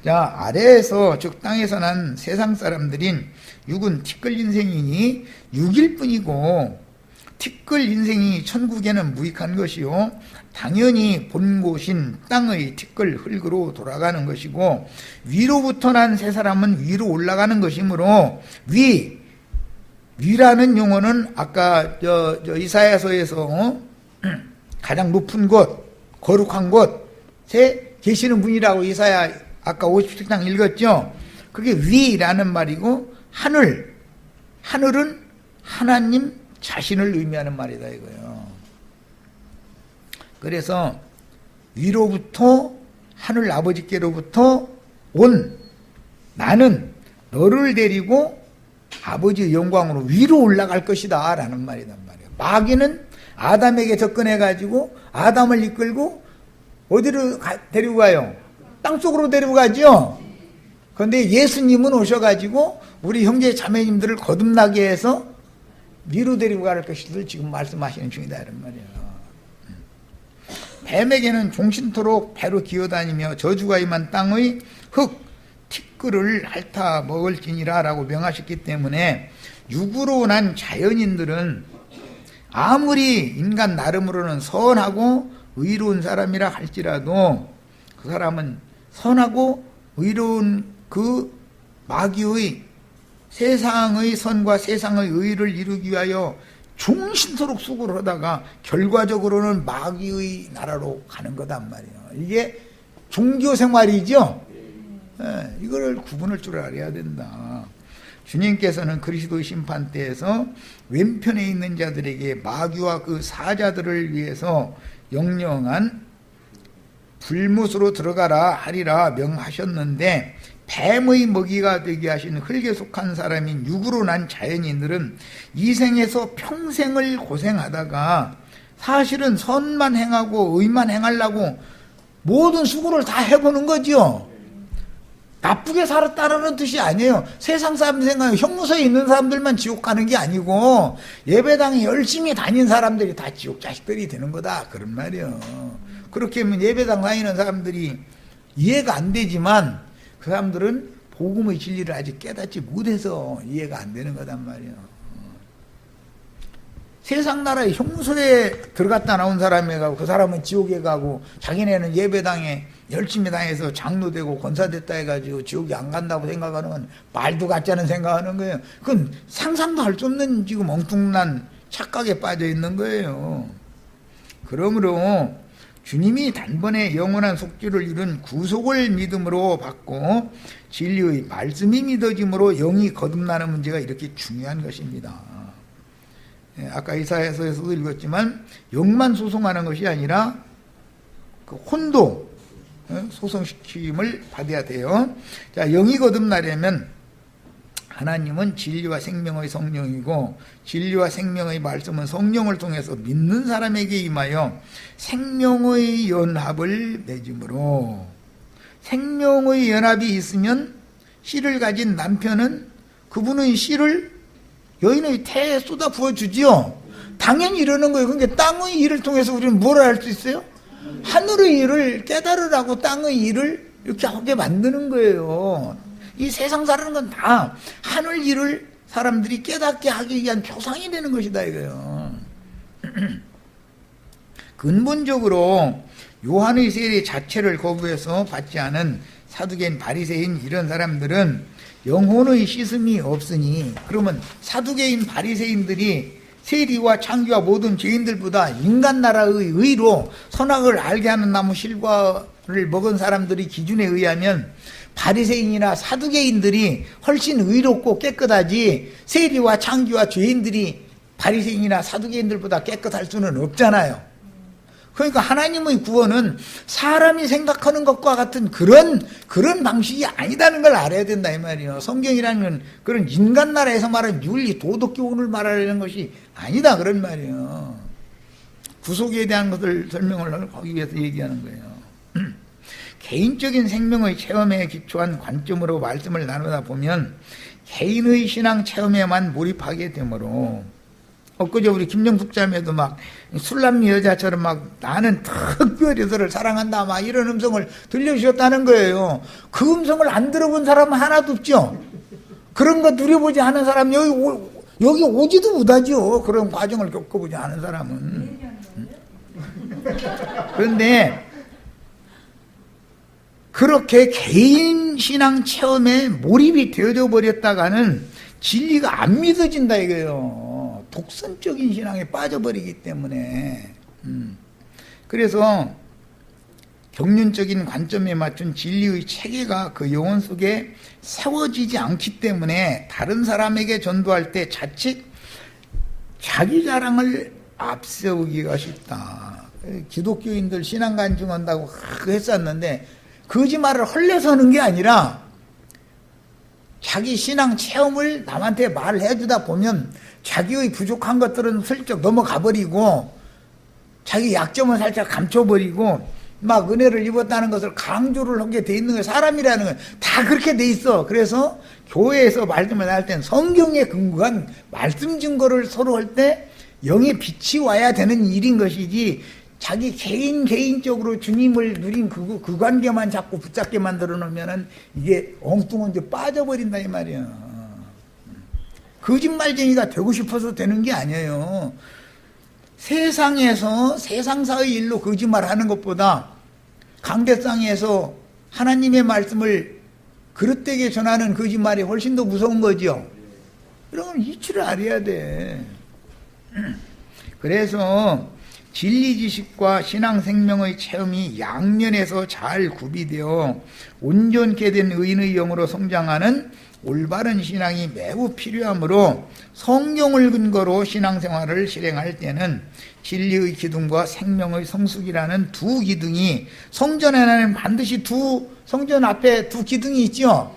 A: 자, 아래에서 즉 땅에서 난 세상 사람들인 육은 티끌 인생이니 육일 뿐이고 티끌 인생이 천국에는 무익한 것이요 당연히 본 곳인 땅의 티끌 흙으로 돌아가는 것이고 위로부터 난 세 사람은 위로 올라가는 것이므로 위라는 용어는 아까 이사야서에서 가장 높은 곳 거룩한 곳에 계시는 분이라고 이사야 아까 57장 읽었죠. 그게 위라는 말이고 하늘은 하나님 자신을 의미하는 말이다 이거예요. 그래서 위로부터 하늘 아버지께로부터 온 나는 너를 데리고 아버지의 영광으로 위로 올라갈 것이다 라는 말이란 말이에요. 마귀는 아담에게 접근해 가지고 아담을 이끌고 어디로 데리고 가요? 땅속으로 데리고 가죠. 그런데 예수님은 오셔가지고 우리 형제 자매님들을 거듭나게 해서 위로 데리고 갈 것을 지금 말씀하시는 중이다 이런 말이에요. 뱀에게는 종신토록 배로 기어다니며 저주가 임한 땅의 흙 티끌을 핥아 먹을지니라 라고 명하셨기 때문에 육으로 난 자연인들은 아무리 인간 나름으로는 선하고 의로운 사람이라 할지라도 그 사람은 선하고 의로운 그 마귀의 세상의 선과 세상의 의를 이루기 위하여 종신토록 수고를 하다가 결과적으로는 마귀의 나라로 가는 거단 말이에요. 이게 종교 생활이죠. 이걸 구분할 줄 알아야 된다. 주님께서는 그리스도의 심판 때에서 왼편에 있는 자들에게 마귀와 그 사자들을 위해서 영영한 불못으로 들어가라 하리라 명하셨는데 뱀의 먹이가 되게 하신 흙에 속한 사람인 육으로 난 자연인들은 이 생에서 평생을 고생하다가 사실은 선만 행하고 의만 행하려고 모든 수고를 다 해보는 거죠. 나쁘게 살았다는 뜻이 아니에요. 세상 사람들 생각에 형무소에 있는 사람들만 지옥 가는 게 아니고 예배당에 열심히 다닌 사람들이 다 지옥 자식들이 되는 거다 그런 말이에요. 그렇게 하면 예배당 다니는 사람들이 이해가 안 되지만 그 사람들은 복음의 진리를 아직 깨닫지 못해서 이해가 안 되는 거단 말이에요. 세상 나라의 형무소에 들어갔다 나온 사람에 가고 그 사람은 지옥에 가고 자기네는 예배당에 열심히 다녀서 장로되고 권사됐다 해가지고 지옥에 안 간다고 생각하는 건 말도 같지 않은 생각하는 거예요. 그건 상상도 할 수 없는 지금 엉뚱난 착각에 빠져 있는 거예요. 그러므로 주님이 단번에 영원한 속죄를 이룬 구속을 믿음으로 받고 진리의 말씀이 믿어짐으로 영이 거듭나는 문제가 이렇게 중요한 것입니다. 아까 이사야서에서도 읽었지만 영만 소송하는 것이 아니라 그 혼도 소송시킴을 받아야 돼요. 자, 영이 거듭나려면 하나님은 진리와 생명의 성령이고 진리와 생명의 말씀은 성령을 통해서 믿는 사람에게 임하여 생명의 연합을 맺음으로, 생명의 연합이 있으면 씨를 가진 남편은 그분의 씨를 여인의 태에 쏟아 부어주지요. 당연히 이러는 거예요. 그러니까 땅의 일을 통해서 우리는 뭘 할 수 있어요? 하늘의 일을 깨달으라고 땅의 일을 이렇게 하게 만드는 거예요. 이 세상 사는 건 다 하늘 일을 사람들이 깨닫게 하기 위한 표상이 되는 것이다 이거예요. 근본적으로 요한의 세례 자체를 거부해서 받지 않은 사두개인, 바리새인 이런 사람들은 영혼의 씻음이 없으니, 그러면 사두개인, 바리새인들이 세리와 창기와 모든 죄인들보다 인간 나라의 의로 선악을 알게 하는 나무 실과를 먹은 사람들의 기준에 의하면 바리새인이나 사두개인들이 훨씬 의롭고 깨끗하지, 세리와 창기와 죄인들이 바리새인이나 사두개인들보다 깨끗할 수는 없잖아요. 그러니까 하나님의 구원은 사람이 생각하는 것과 같은 그런 방식이 아니다는 걸 알아야 된다 이 말이에요. 성경이라는 건 그런 인간 나라에서 말하는 윤리, 도덕 교훈을 말하려는 것이 아니다 그런 말이에요. 구속에 대한 것을 설명을 하기 위해서 얘기하는 거예요. 개인적인 생명의 체험에 기초한 관점으로 말씀을 나누다 보면 개인의 신앙 체험에만 몰입하게 되므로, 엊그제 우리 김정숙 자매도 막 술남미 여자처럼 막 나는 특별히 너를 사랑한다 막 이런 음성을 들려주셨다는 거예요. 그 음성을 안 들어본 사람은 하나도 없죠. 그런 거 누려보지 않은 사람 여기 오지도 못하죠. 그런 과정을 겪어보지 않은 사람은. 그런데 그렇게 개인 신앙 체험에 몰입이 되어져 버렸다가는 진리가 안 믿어진다 이거예요. 독선적인 신앙에 빠져버리기 때문에. 그래서 경륜적인 관점에 맞춘 진리의 체계가 그 영혼 속에 세워지지 않기 때문에 다른 사람에게 전도할 때 자칫 자기 자랑을 앞세우기가 쉽다. 기독교인들 신앙 간증한다고 했었는데 거짓말을 헐레서는 게 아니라 자기 신앙 체험을 남한테 말해 주다 보면 자기의 부족한 것들은 슬쩍 넘어가 버리고 자기 약점은 살짝 감춰버리고 막 은혜를 입었다는 것을 강조를 하게 돼 있는 거예요. 사람이라는 건 다 그렇게 돼 있어. 그래서 교회에서 말씀을 할 땐 성경에 근거한 말씀 증거를 서로 할 때 영의 빛이 와야 되는 일인 것이지, 자기 개인적으로 주님을 누린 그 관계만 자꾸 붙잡게 만들어 놓으면은 이게 엉뚱한 데 빠져버린다 이 말이야. 거짓말쟁이가 되고 싶어서 되는 게 아니에요. 세상에서 세상사의 일로 거짓말하는 것보다 강대상에서 하나님의 말씀을 그릇되게 전하는 거짓말이 훨씬 더 무서운 거죠. 그러면 이치를 알아야 돼. 그래서 진리 지식과 신앙 생명의 체험이 양면에서 잘 구비되어 온전케 된 의인의 영으로 성장하는 올바른 신앙이 매우 필요하므로 성경을 근거로 신앙생활을 실행할 때는 진리의 기둥과 생명의 성숙이라는 두 기둥이, 성전에는 반드시 성전 앞에 두 기둥이 있죠.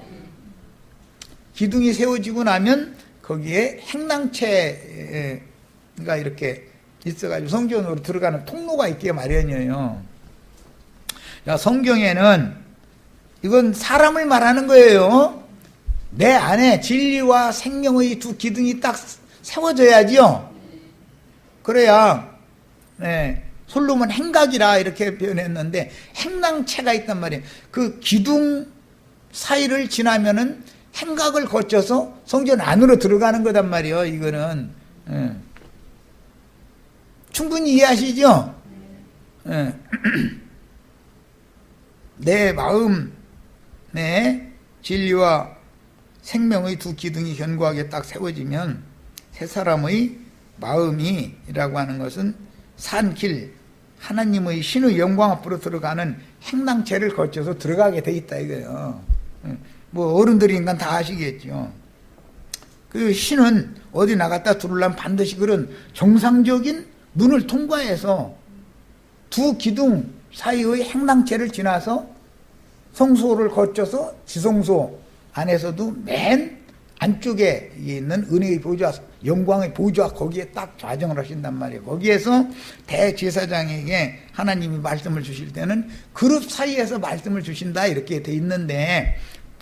A: 기둥이 세워지고 나면 거기에 행랑채가 이렇게 있어가지고 성전으로 들어가는 통로가 있게 마련이에요. 성경에는 이건 사람을 말하는 거예요. 내 안에 진리와 생명의 두 기둥이 딱 세워져야지요. 그래야, 솔로몬 행각이라 이렇게 표현했는데 행랑채가 있단 말이에요. 그 기둥 사이를 지나면은 행각을 거쳐서 성전 안으로 들어가는 거단 말이에요. 이거는 충분히 이해하시죠? 내 마음, 내 진리와 생명의 두 기둥이 견고하게 딱 세워지면 새 사람의 마음이라고 하는 것은 산길, 하나님의 신의 영광 앞으로 들어가는 행랑채를 거쳐서 들어가게 돼 있다 이거예요. 뭐 어른들이니까 다 아시겠죠. 그 신은 어디 나갔다 들어오려면 반드시 그런 정상적인 문을 통과해서 두 기둥 사이의 행랑채를 지나서 성소를 거쳐서 지성소 안에서도 맨 안쪽에 있는 은혜의 보좌, 영광의 보좌, 거기에 딱 좌정을 하신단 말이에요. 거기에서 대제사장에게 하나님이 말씀을 주실 때는 그룹 사이에서 말씀을 주신다 이렇게 돼 있는데,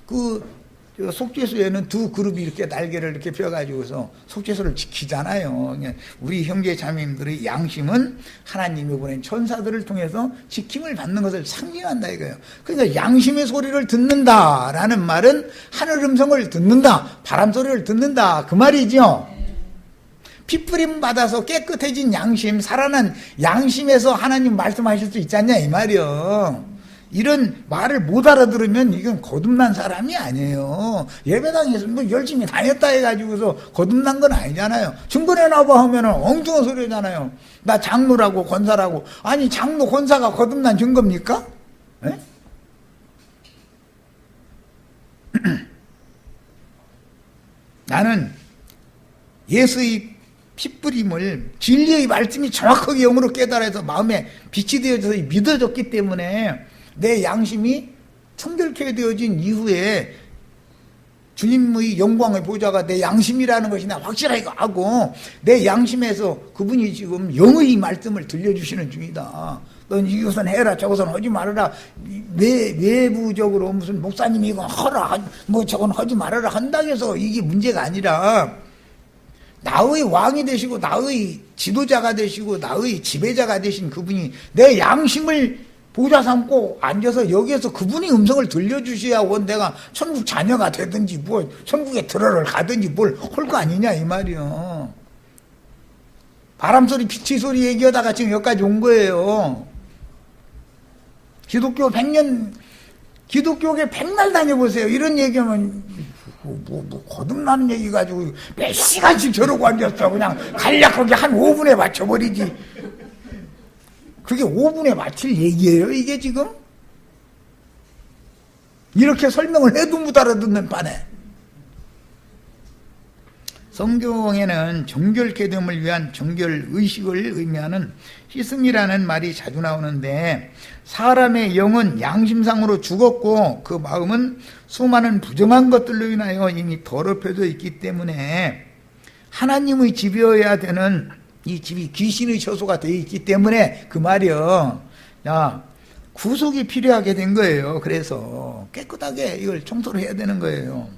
A: 그 속죄소에는 두 그룹이 이렇게 날개를 이렇게 펴가지고서 속죄소를 지키잖아요. 우리 형제 자매님들의 양심은 하나님이 보낸 천사들을 통해서 지킴을 받는 것을 상징한다 이거예요. 그러니까 양심의 소리를 듣는다라는 말은 하늘 음성을 듣는다, 바람 소리를 듣는다 그 말이죠. 피뿌림 받아서 깨끗해진 양심, 살아난 양심에서 하나님 말씀하실 수 있지 않냐 이 말이요. 이런 말을 못 알아들으면 이건 거듭난 사람이 아니에요. 예배당에서 뭐 열심히 다녔다 해가지고서 거듭난 건 아니잖아요. 증거내 놔봐 하면은 엉뚱한 소리잖아요. 나 장로라고 권사라고. 아니 장로 권사가 거듭난 증거입니까? 에? 나는 예수의 핏부림을 진리의 말씀이 정확하게 영으로 깨달아서 마음에 빛이 되어져서 믿어졌기 때문에 내 양심이 청결케 되어진 이후에 주님의 영광의 보좌가 내 양심이라는 것이 나 확실하게 하고, 내 양심에서 그분이 지금 영의 말씀을 들려주시는 중이다. 넌 이것은 해라 저것은 하지 말아라. 외부적으로 무슨 목사님이 이건 하라 뭐 저건 하지 말아라 한다고 해서 이게 문제가 아니라, 나의 왕이 되시고 나의 지도자가 되시고 나의 지배자가 되신 그분이 내 양심을 보좌 삼고 앉아서 여기에서 그분이 음성을 들려주셔야 원 내가 천국 자녀가 되든지 뭐 천국에 들어를 가든지 뭘 할 거 아니냐 이 말이요. 바람소리 피치 소리 얘기하다가 지금 여기까지 온 거예요. 기독교 100년, 기독교계 100날 다녀보세요. 이런 얘기하면 거듭나는 얘기 가지고 몇 시간씩 저러고 앉았어. 그냥 간략하게 한 5분에 맞춰버리지. 그게 5분에 맞힐 얘기예요 이게 지금? 이렇게 설명을 해도 못 알아듣는 판에. 성경에는 정결케 됨을 위한 정결의식을 의미하는 씻음이라는 말이 자주 나오는데, 사람의 영은 양심상으로 죽었고 그 마음은 수많은 부정한 것들로 인하여 이미 더럽혀져 있기 때문에 하나님의 집이어야 되는 이 집이 귀신의 처소가 되어 있기 때문에 그 말이요. 야, 구속이 필요하게 된 거예요. 그래서 깨끗하게 이걸 청소를 해야 되는 거예요.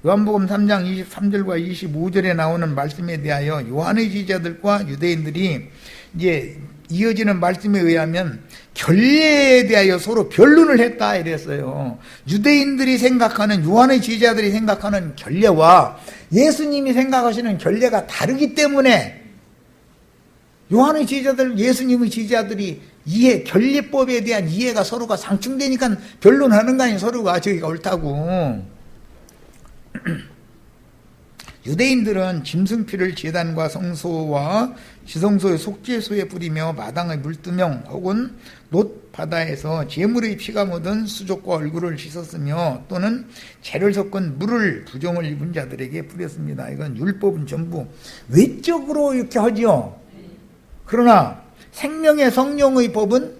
A: 요한복음 3장 23절과 25절에 나오는 말씀에 대하여 요한의 지지자들과 유대인들이 이제 이어지는 말씀에 의하면 결례에 대하여 서로 변론을 했다 이랬어요. 유대인들이 생각하는, 요한의 지지자들이 생각하는 결례와 예수님이 생각하시는 결례가 다르기 때문에 요한의 지지자들, 예수님의 지지자들이 결례법에 대한 이해가 서로가 상충되니까 변론하는 거 아니에요. 서로가 저기가 옳다고. 유대인들은 짐승피를 제단과 성소와 지성소의 속죄소에 뿌리며 마당의 물두멍 혹은 놋 바다에서 제물의 피가 묻은 수족과 얼굴을 씻었으며, 또는 재를 섞은 물을 부정을 입은 자들에게 뿌렸습니다. 이건 율법은 전부 외적으로 이렇게 하죠. 그러나 생명의 성령의 법은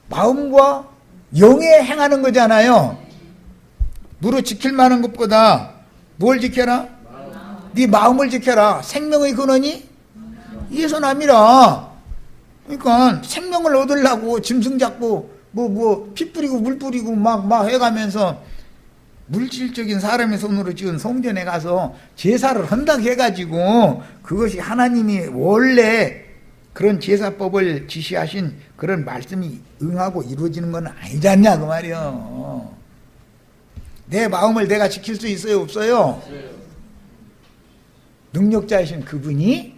A: 마음과 영에 행하는 거잖아요. 무릇 지킬 만한 것보다 뭘 지켜라? 네 마음을 지켜라. 생명의 근원이 이에서 남이라. 그러니까 생명을 얻으려고 짐승 잡고 피 뿌리고 물 뿌리고 막 해가면서 물질적인 사람의 손으로 지은 성전에 가서 제사를 한다고 해가지고 그것이 하나님이 원래 그런 제사법을 지시하신 그런 말씀이 응하고 이루어지는 건 아니지 않냐 그 말이요. 내 마음을 내가 지킬 수 있어요 없어요? 능력자이신 그분이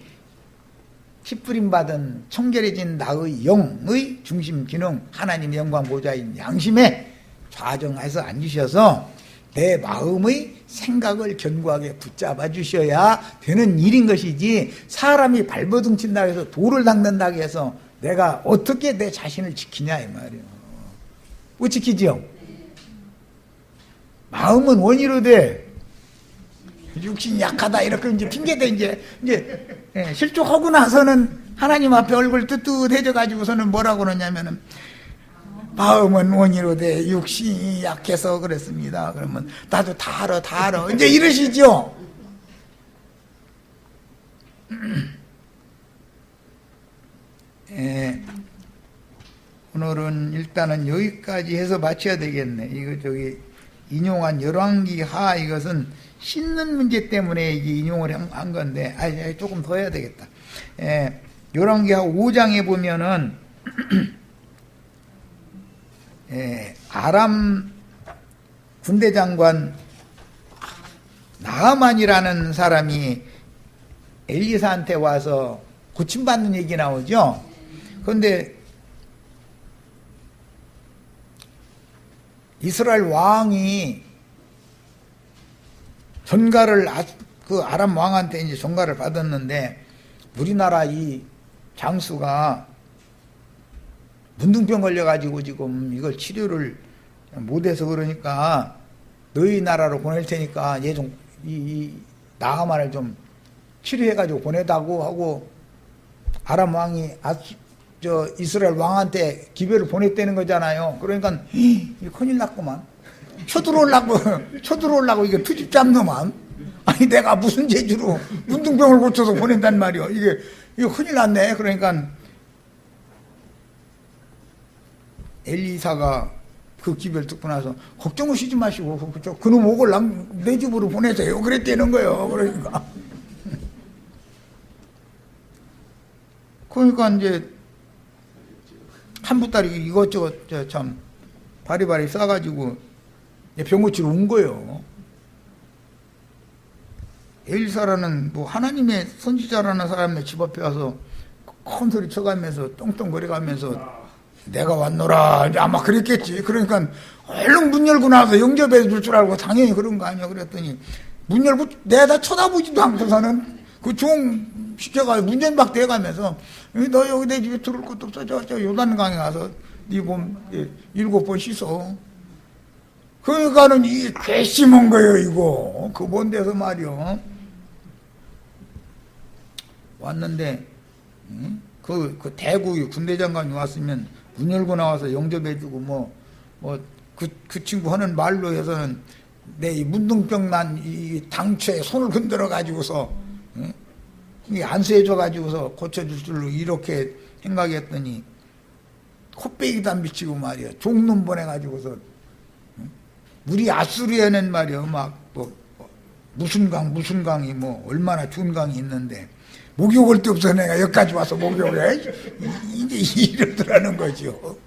A: 핏부림 받은 청결해진 나의 영의 중심 기능, 하나님의 영광 보좌인 양심에 좌정해서 앉으셔서 내 마음의 생각을 견고하게 붙잡아 주셔야 되는 일인 것이지, 사람이 발버둥 친다고 해서 돌을 닦는다고 해서 내가 어떻게 내 자신을 지키냐 이 말이에요. 못 지키죠? 마음은 원의로 돼. 육신이 약하다 이렇게 이제 핑계대 이제 실족하고 나서는 하나님 앞에 얼굴 뜨뜻해져 가지고서는 뭐라고 그러냐면은 마음은 원이로되 육신이 약해서 그랬습니다. 그러면 나도 다 알아 이제 이러시죠. 오늘은 일단은 여기까지 해서 마쳐야 되겠네. 이거 저기 인용한 열왕기하 이것은 씻는 문제 때문에 이게 인용을 한 건데, 조금 더 해야 되겠다. 열왕기하 5장에 보면은 아람 군대 장관 나하만이라는 사람이 엘리사한테 와서 고침받는 얘기 나오죠. 그런데 이스라엘 왕이 전가를 그 아람 왕한테 이제 전가를 받았는데, 우리나라 이 장수가 문둥병 걸려가지고 지금 이걸 치료를 못해서 그러니까 너희 나라로 보낼 테니까 얘 좀 이 나하만을 좀 치료해가지고 보내다고 하고, 아람 왕이 이스라엘 왕한테 기별을 보냈다는 거잖아요. 그러니까 큰일 났구만. 쳐들어오려고 이게 투집 잡노만. 아니 내가 무슨 재주로 문둥병을 고쳐서 보낸단 말이요. 이거 큰일 났네. 그러니까 엘리사가 그 기별 듣고 나서 걱정하시지 마시고 그놈 옥을 내 집으로 보내세요. 그랬다는 거예요. 그러니까 이제 한부딸이 이것저것 참 바리바리 싸가지고 병 고치러 온 거예요. 엘리사라는 뭐 하나님의 선지자라는 사람의 집 앞에 와서 큰 소리 쳐가면서 똥똥거려가면서 내가 왔노라 아마 그랬겠지. 그러니까 얼른 문 열고 나와서 영접해 줄 줄 알고 당연히 그런 거 아니야. 그랬더니 문 열고 내다 쳐다보지도 않고서는 그 종 시켜가지고 문전박대 해가면서 너 여기 내 집에 들어올 것도 없어. 저 요단강에 가서 네 몸 7번 씻어. 그러니까는 이게 괘씸한 거예요. 이거 그 먼 데서 말이요. 왔는데 그 대구 군대 장관이 왔으면 문 열고 나와서 영접해주고 그 친구 하는 말로 해서는 내 이 문둥병 난 이 당초에 손을 흔들어 가지고서 안수해줘 가지고서 고쳐줄 줄로 이렇게 생각했더니 코빼기도 안 비치고 말이야. 종놈 보내가지고서 우리 아수리에는 말이야 무슨 강이 얼마나 좋은 강이 있는데 목욕할 데 없어 내가 여기까지 와서 목욕을 해? 이제 이러더라는 거죠.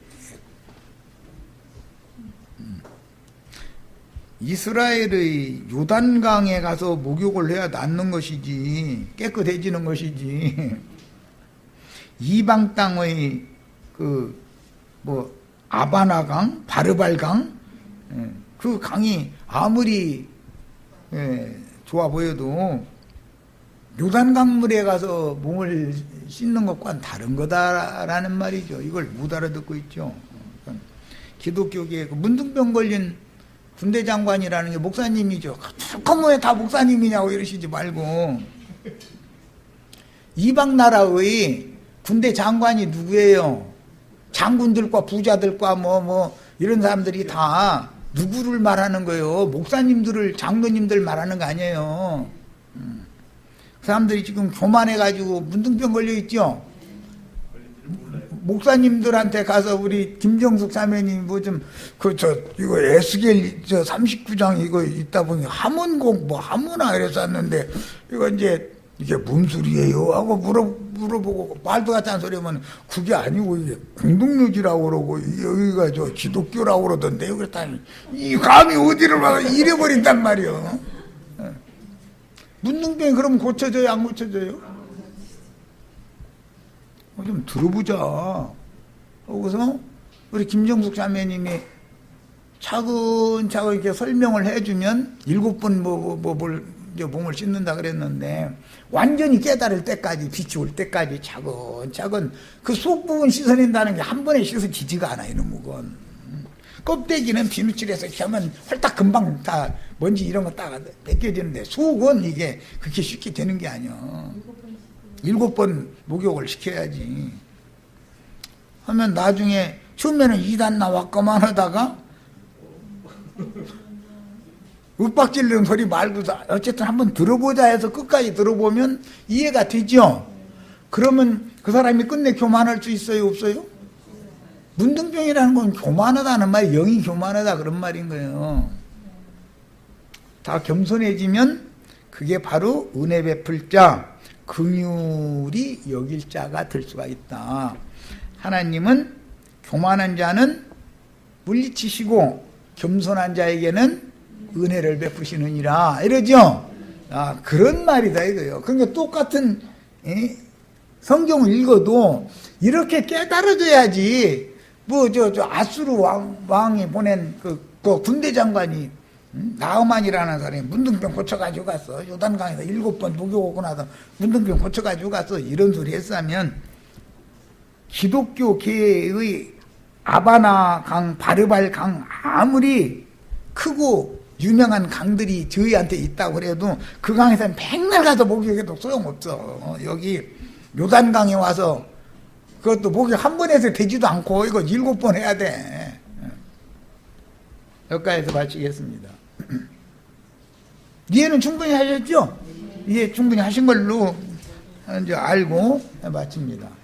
A: 이스라엘의 요단강에 가서 목욕을 해야 낫는 것이지 깨끗해지는 것이지 이방 땅의 아바나강, 바르발강 그 강이 아무리 좋아 보여도 요단강물에 가서 몸을 씻는 것과는 다른 거다라는 말이죠. 이걸 못 알아듣고 있죠. 기독교계에 문둥병 걸린 군대 장관이라는 게 목사님이죠. 그럼 왜 다 목사님이냐고 이러시지 말고 이방 나라의 군대 장관이 누구예요? 장군들과 부자들과 이런 사람들이 다 누구를 말하는 거예요? 목사님들을 장로님들 말하는 거 아니에요. 그 사람들이 지금 교만해가지고 문둥병 걸려 있죠. 목사님들한테 가서 우리 김정숙 사모님 이거 에스겔 39장 이거 있다 보니 하문곡 하문아 이랬었는데 이거 이제 이게 뭔 소리예요? 하고 물어보고 말도 같지 않은 소리 하면 그게 아니고 이게 공동묘지라고 그러고 여기가 기독교라고 그러던데요. 그랬더니 이 감이 어디를 와서 잃어버린단 말이에요. 문둥병이 그러면 고쳐져요? 안 고쳐져요? 좀 들어보자. 거기서 우리 김정숙 자매님이 차근차근 이렇게 설명을 해주면 7번 몸을 씻는다 그랬는데 완전히 깨달을 때까지 비추올 때까지 차근차근 그 속 부분 씻어낸다는 게 한 번에 씻어지지가 않아. 이놈 건 껍데기는 비누칠해서 이렇게 하면 홀딱 금방 다 먼지 이런 거 딱 벗겨지는데 속은 이게 그렇게 쉽게 되는 게 아니야. 7번 목욕을 시켜야지. 하면 나중에 처음에는 2단 나왔거만 하다가 윽박질르는 소리 말고 어쨌든 한번 들어보자 해서 끝까지 들어보면 이해가 되죠. 그러면 그 사람이 끝내 교만할 수 있어요, 없어요? 문둥병이라는 건 교만하다는 말이 영이 교만하다 그런 말인 거예요. 다 겸손해지면 그게 바로 은혜 베풀 자, 긍휼이 여길 자가 될 수가 있다. 하나님은 교만한 자는 물리치시고 겸손한 자에게는 은혜를 베푸시느니라 이러죠. 그런 말이다 이거예요. 그러니까 똑같은 성경을 읽어도 이렇게 깨달아져야지. 저 아수르 왕이 보낸 그 군대 장관이 나흐만이라는 사람이 문둥병 고쳐가지고 갔어. 요단강에서 7번 목욕하고 나서 문둥병 고쳐가지고 갔어. 이런 소리 했으면 기독교계의 아바나 강, 바르발 강 아무리 크고 유명한 강들이 저희한테 있다고 그래도 그 강에서 맨날 가서 목욕해도 소용없어. 여기 요단강에 와서 그것도 목욕 한 번 해서 되지도 않고 이거 7번 해야 돼. 여기까지서 마치겠습니다. 이해는 충분히 하셨죠? 이해 충분히 하신 걸로 이제 알고 마칩니다.